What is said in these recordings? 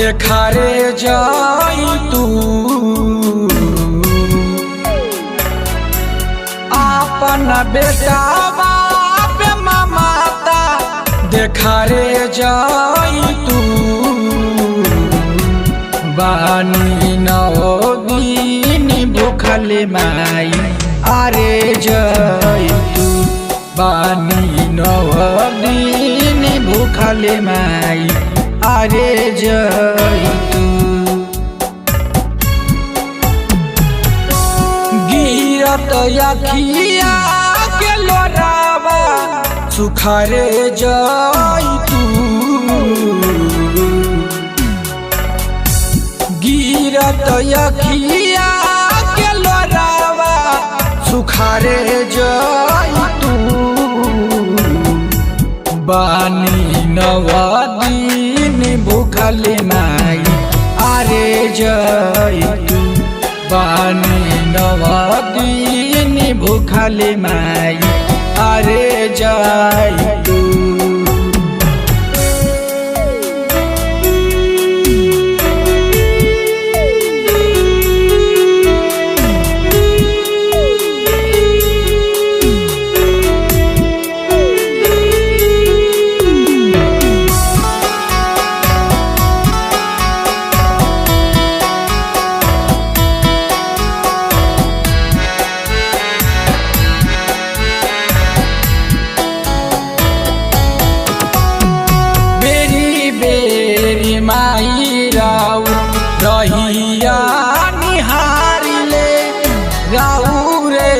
देखा रे जाई तू अपन बेटा बाप माता देखा रे जाई तू बानी नौ दिन भूखल माई अरे जाई तू बानी नौ दिन भूखल माई अरे जाई तू गिरत अखिया के लोरावा सुखारे जाई तू गिरत अखिया के लोरावा सुखारे जाई तू बानी नवा दिन भूखल माई अरे जाई तू बानी नवा दिन भूखल माई अरे जाई तू माई राउ रहिया निहारिले राउ रे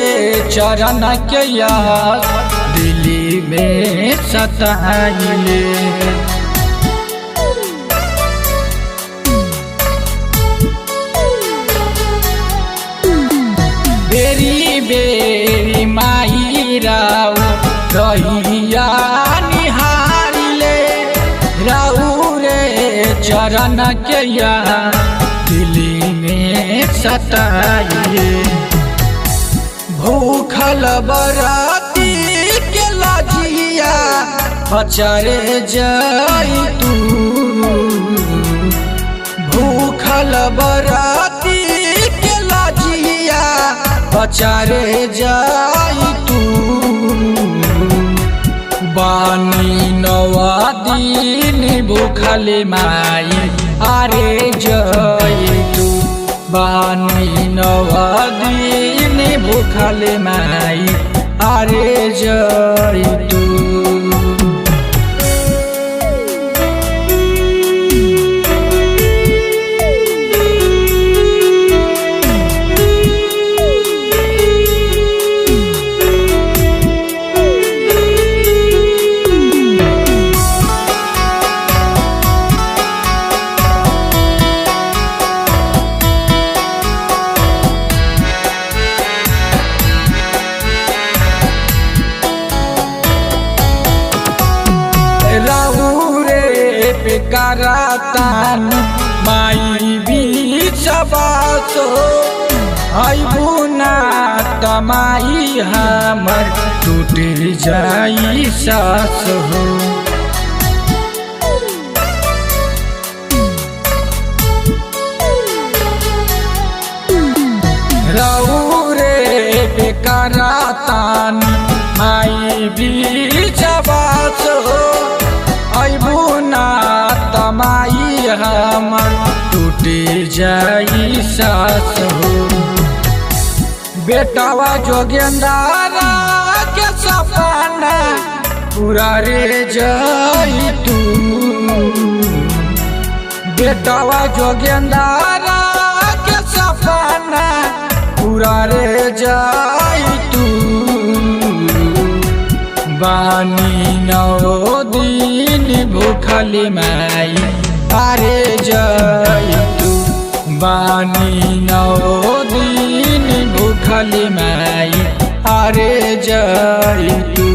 चरण के याद दिल्ली में सताइले बेरी बेरी माई राउ रहिया निहारिले राउ चरण के दिल्ली में सताइए भूखल बराती के लाजिया बचारे जाई तू भूखल बराती के लाजिया बचारे जाई तू बानी नवा दिन भूखल माई अरे जाई तू बानी नवा दिन भूखल माई अरे जाई तू करातान माई भी सबासो बुना तमाई हमर टूट जाई सास हो राउ रे बेकरातान माई भी सबासो बुना तमाई हमर टूट जाई सास हो बेटावा जोगेंद्रा के सपना पूरा रे जाई तू बेटावा जोगेंद्रा के सपना पूरा रे जाई तू बानी नौ दिन भूखल माई अरे जाई तू बानी नौ दिन भूखल माई अरे जाई तू।